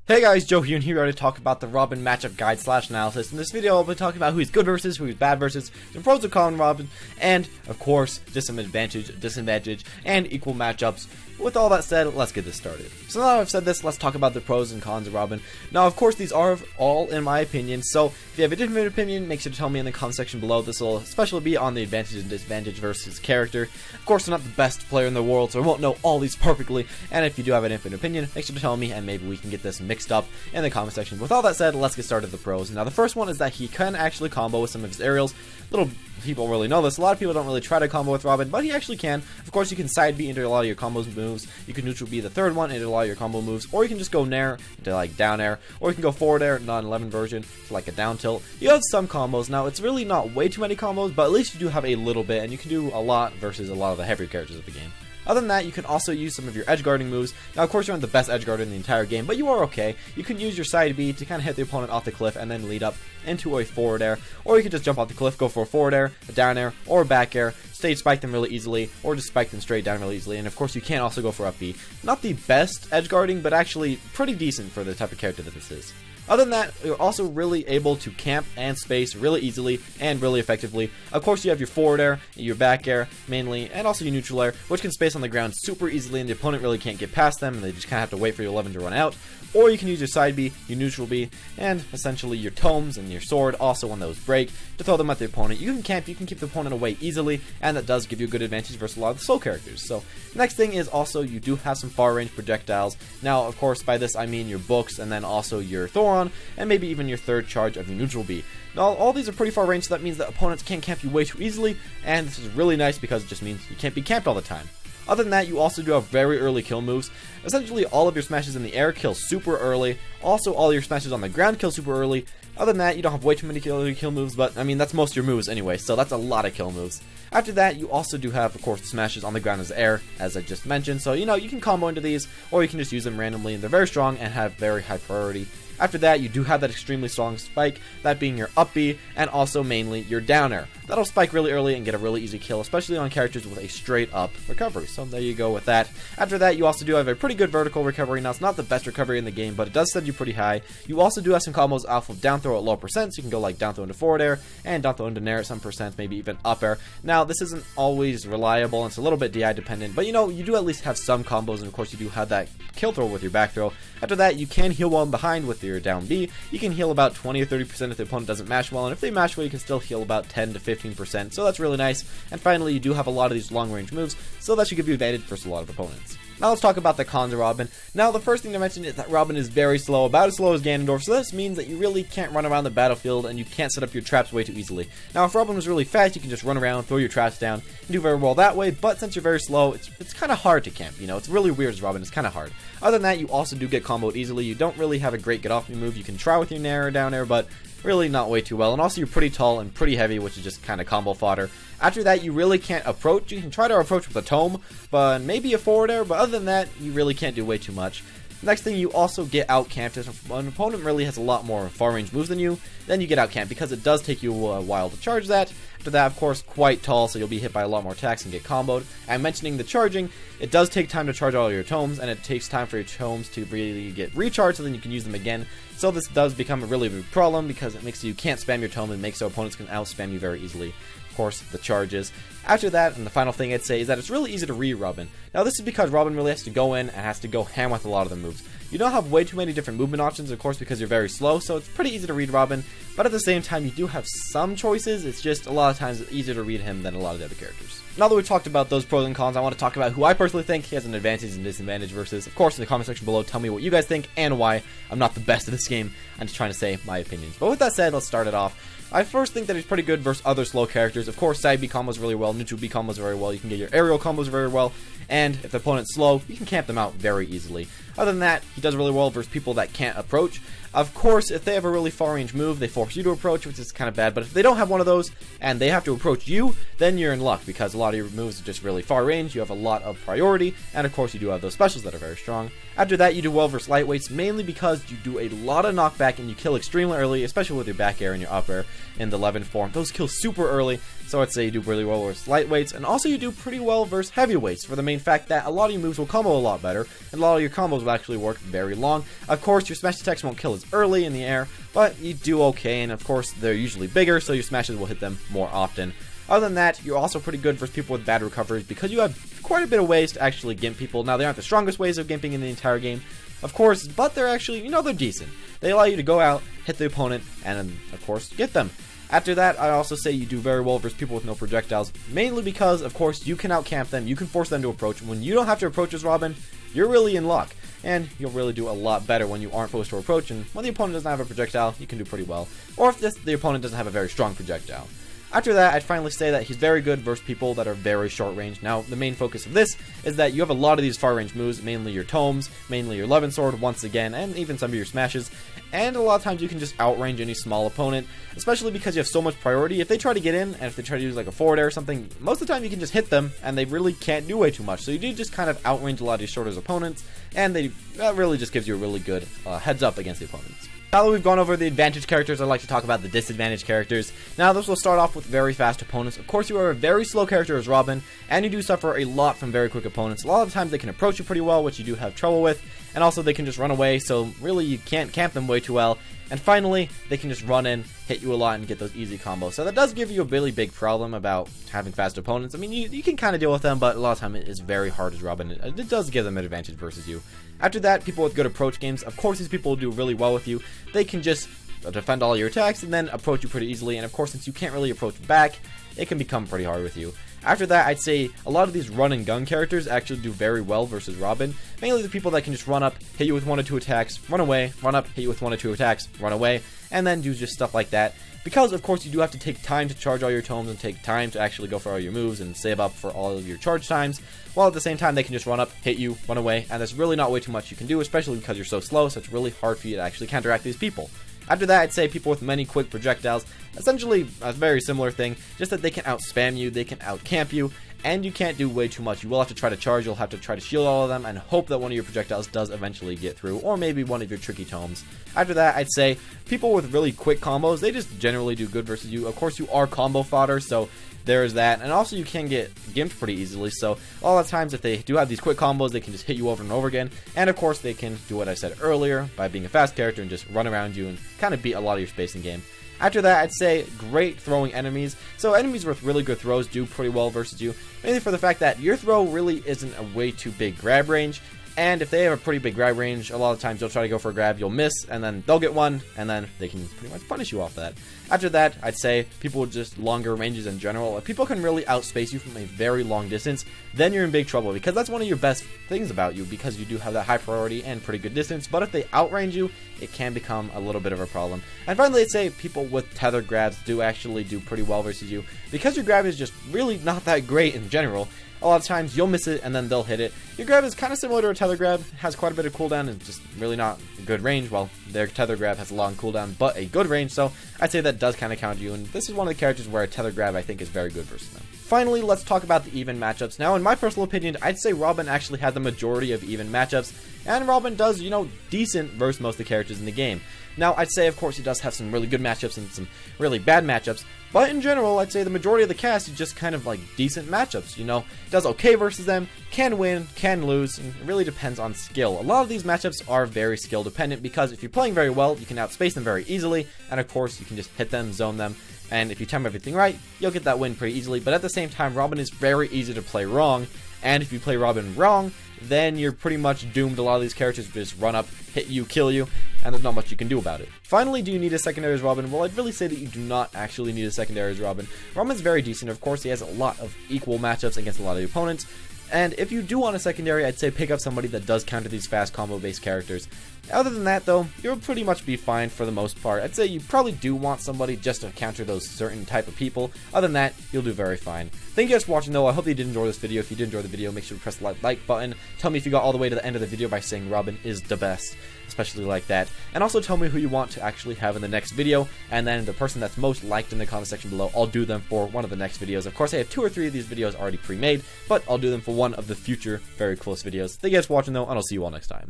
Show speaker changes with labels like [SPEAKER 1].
[SPEAKER 1] Hey guys, Joe here, and here to talk about the Robin matchup guide / analysis. In this video, I'll be talking about who he's good versus, who he's bad versus, some pros and cons Robin, and of course, disadvantage, and equal matchups. With all that said, let's get this started. So now that I've said this, let's talk about the pros and cons of Robin. Now, of course, these are all in my opinion, so if you have a different opinion, make sure to tell me in the comment section below. This will especially be on the advantage and disadvantage versus character. Of course, I'm not the best player in the world, so I won't know all these perfectly, and if you do have an infinite opinion, make sure to tell me, and maybe we can get this mixed up in the comment section. With all that said, let's get started with the pros. Now, the first one is that he can actually combo with some of his aerials. Little people really know this. A lot of people don't really try to combo with Robin, but he actually can. Of course, you can side B into a lot of your combos moves. You can neutral B the third one into a lot of your combo moves, or you can just go Nair into like down air, or you can go forward air, not an 11 version, to like a down tilt. You have some combos. Now, it's really not way too many combos, but at least you do have a little bit, and you can do a lot versus a lot of the heavier characters of the game. Other than that, you can also use some of your edge guarding moves. Now, of course, you're not the best edge guarder in the entire game, but you are okay. You can use your side B to kind of hit the opponent off the cliff and then lead up into a forward air, or you can just jump off the cliff, go for a forward air, a down air, or a back air, stage spike them really easily, or just spike them straight down really easily. And of course, you can also go for up B. Not the best edge guarding, but actually pretty decent for the type of character that this is. Other than that, you're also really able to camp and space really easily and really effectively. Of course, you have your forward air, your back air mainly, and also your neutral air, which can space on the ground super easily, and the opponent really can't get past them, and they just kind of have to wait for your 11 to run out. Or you can use your side B, your neutral B, and essentially your tomes and your sword, also when those break, to throw them at the opponent. You can camp, you can keep the opponent away easily, and that does give you a good advantage versus a lot of the slow characters. So, next thing is also you do have some far range projectiles. Now, of course, by this I mean your books, and then also your Thoron, and maybe even your third charge of your neutral B. Now, all these are pretty far range, so that means that opponents can't camp you way too easily, and this is really nice because it just means you can't be camped all the time. Other than that, you also do have very early kill moves. Essentially, all of your smashes in the air kill super early. Also, all your smashes on the ground kill super early. Other than that, you don't have way too many kill moves, but I mean, that's most of your moves anyway, so that's a lot of kill moves. After that, you also do have, of course, the smashes on the ground as air, as I just mentioned. So, you know, you can combo into these, or you can just use them randomly, and they're very strong and have very high priority. After that, you do have that extremely strong spike, that being your up B, and also mainly your down air. That'll spike really early and get a really easy kill, especially on characters with a straight up recovery. So there you go with that. After that, you also do have a pretty good vertical recovery. Now, it's not the best recovery in the game, but it does send you pretty high. You also do have some combos off of down throw at low percent, so you can go like down throw into forward air, and down throw into Nair at some percent, maybe even up air. Now, this isn't always reliable, and it's a little bit DI dependent, but you know, you do at least have some combos, and of course, you do have that kill throw with your back throw. After that, you can heal while behind with your down B. You can heal about 20 or 30% if the opponent doesn't match well, and if they match well, you can still heal about 10 to 15%, so that's really nice. And finally, you do have a lot of these long range moves, so that should give you advantage versus a lot of opponents. Now let's talk about the cons of Robin. Now, the first thing to mention is that Robin is very slow, about as slow as Ganondorf, so this means that you really can't run around the battlefield, and you can't set up your traps way too easily. Now, if Robin was really fast, you can just run around, throw your traps down, and do very well that way, but since you're very slow, it's kind of hard to camp, you know, it's really weird as Robin, it's kind of hard. Other than that, you also do get comboed easily. You don't really have a great get off me move. You can try with your Nair or down air, but really not way too well. And also, you're pretty tall and pretty heavy, which is just kind of combo fodder. After that, you really can't approach. You can try to approach with a tome, but maybe a forward air, but other than that, you really can't do way too much. Next thing, you also get out-camped. If an opponent really has a lot more far-range moves than you, then you get out-camped, because it does take you a while to charge that. After that, of course, quite tall, so you'll be hit by a lot more attacks and get comboed. And mentioning the charging, it does take time to charge all your tomes, and it takes time for your tomes to really get recharged, so then you can use them again. So this does become a really big problem, because it makes you can't spam your tome, and makes so opponents can out-spam you very easily. Of course, the charges. After that, and the final thing I'd say is that it's really easy to read Robin. Now, this is because Robin really has to go in and has to go ham with a lot of the moves. You don't have way too many different movement options, of course, because you're very slow, so it's pretty easy to read Robin, but at the same time, you do have some choices. It's just a lot of times easier to read him than a lot of the other characters. Now that we've talked about those pros and cons, I want to talk about who I personally think he has an advantage and disadvantage versus. Of course, in the comment section below, tell me what you guys think and why. I'm not the best at this game. I'm just trying to say my opinions. But with that said, let's start it off. I first think that he's pretty good versus other slow characters. Of course, side B combos really well, neutral B combos very well, you can get your aerial combos very well, and if the opponent's slow, you can camp them out very easily. Other than that, he does really well versus people that can't approach. Of course, if they have a really far range move, they force you to approach, which is kind of bad, but if they don't have one of those, and they have to approach you, then you're in luck, because a lot of your moves are just really far range, you have a lot of priority, and of course you do have those specials that are very strong. After that, you do well versus lightweights, mainly because you do a lot of knockback, and you kill extremely early, especially with your back air and your up air in the 11 form. Those kill super early, So I'd say you do really well versus lightweights, and also you do pretty well versus heavyweights, for the main fact that a lot of your moves will combo a lot better, and a lot of your combos will actually work very long. Of course, your smash attacks won't kill as early in the air, but you do okay, and of course, they're usually bigger, so your smashes will hit them more often. Other than that, you're also pretty good versus people with bad recoveries, because you have quite a bit of ways to actually gimp people. Now, they aren't the strongest ways of gimping in the entire game, of course, but they're actually, they're decent. They allow you to go out, hit the opponent, and of course, get them. After that, I also say you do very well versus people with no projectiles, mainly because, of course, you can outcamp them, you can force them to approach. When you don't have to approach as Robin, you're really in luck, and you'll really do a lot better when you aren't forced to approach, and when the opponent doesn't have a projectile, you can do pretty well, or if the opponent doesn't have a very strong projectile. After that, I'd finally say that he's very good versus people that are very short range. Now, the main focus of this is that you have a lot of these far range moves, mainly your tomes, mainly your Levin Sword once again, and even some of your smashes, and a lot of times you can just outrange any small opponent, especially because you have so much priority. If they try to get in, and if they try to use like a forward air or something, most of the time you can just hit them, and they really can't do way too much. So you do just kind of outrange a lot of these shorter opponents, and that really just gives you a really good heads up against the opponents. Now that we've gone over the advantage characters, I'd like to talk about the disadvantage characters. Now, this will start off with very fast opponents. Of course, you are a very slow character as Robin, and you do suffer a lot from very quick opponents. A lot of the times they can approach you pretty well, which you do have trouble with, and also they can just run away, so really you can't camp them way too well. And finally, they can just run in, hit you a lot, and get those easy combos. So that does give you a really big problem about having fast opponents. I mean, you can kind of deal with them, but a lot of time it is very hard as Robin. It does give them an advantage versus you. After that, people with good approach games, of course these people will do really well with you. They can just defend all your attacks and then approach you pretty easily, and of course since you can't really approach back, it can become pretty hard with you. After that, I'd say a lot of these run and gun characters actually do very well versus Robin. Mainly the people that can just run up, hit you with 1 or 2 attacks, run away, run up, hit you with 1 or 2 attacks, run away, and then do just stuff like that. Because, of course, you do have to take time to charge all your tomes and take time to actually go for all your moves and save up for all of your charge times, while at the same time they can just run up, hit you, run away, and there's really not way too much you can do, especially because you're so slow, so it's really hard for you to actually counteract these people. After that, I'd say people with many quick projectiles, essentially a very similar thing, just that they can out-spam you, they can out-camp you, and you can't do way too much. You will have to try to charge, you'll have to try to shield all of them, and hope that one of your projectiles does eventually get through, or maybe one of your tricky tomes. After that, I'd say people with really quick combos, they just generally do good versus you. Of course, you are combo fodder, so there's that, and also you can get gimped pretty easily, so a lot of times if they do have these quick combos, they can just hit you over and over again, and of course they can do what I said earlier by being a fast character and just run around you and kind of beat a lot of your spacing game. After that, I'd say great throwing enemies. So enemies with really good throws do pretty well versus you, mainly for the fact that your throw really isn't a way too big grab range, and if they have a pretty big grab range, a lot of times you'll try to go for a grab, you'll miss, and then they'll get one, and then they can pretty much punish you off that. After that, I'd say people with just longer ranges in general. If people can really outspace you from a very long distance, then you're in big trouble, because that's one of your best things about you, because you do have that high priority and pretty good distance, but if they outrange you, it can become a little bit of a problem. And finally, I'd say people with tether grabs do actually do pretty well versus you, because your grab is just really not that great in general. A lot of times you'll miss it and then they'll hit it. Your grab is kind of similar to a tether grab, has quite a bit of cooldown and just really not a good range. Well, their tether grab has a long cooldown but a good range, so I'd say that does kind of count you, and this is one of the characters where a tether grab I think is very good versus them. Finally, let's talk about the even matchups. Now, in my personal opinion, I'd say Robin actually had the majority of even matchups, and Robin does, decent versus most of the characters in the game. Now, I'd say, of course, he does have some really good matchups and some really bad matchups, but in general, I'd say the majority of the cast is just kind of like decent matchups, does okay versus them, can win, can lose, and it really depends on skill. A lot of these matchups are very skill dependent, because if you're playing very well, you can outspace them very easily, and of course, you can just hit them, zone them, and if you time everything right, you'll get that win pretty easily. But at the same time, Robin is very easy to play wrong, and if you play Robin wrong, then you're pretty much doomed. A lot of these characters just run up, hit you, kill you, and there's not much you can do about it. Finally, do you need a secondary as Robin? Well, I'd really say that you do not actually need a secondary as Robin. Robin's very decent. Of course, he has a lot of equal matchups against a lot of the opponents, and if you do want a secondary, I'd say pick up somebody that does counter these fast combo-based characters. Other than that, though, you'll pretty much be fine for the most part. I'd say you probably do want somebody just to counter those certain type of people. Other than that, you'll do very fine. Thank you guys for watching, though. I hope you did enjoy this video. If you did enjoy the video, make sure to press the like button. Tell me if you got all the way to the end of the video by saying Robin is the best, especially like that. And also tell me who you want to actually have in the next video, and then the person that's most liked in the comment section below, I'll do them for one of the next videos. Of course, I have 2 or 3 of these videos already pre-made, but I'll do them for one of the future very close videos. Thank you guys for watching, though, and I'll see you all next time.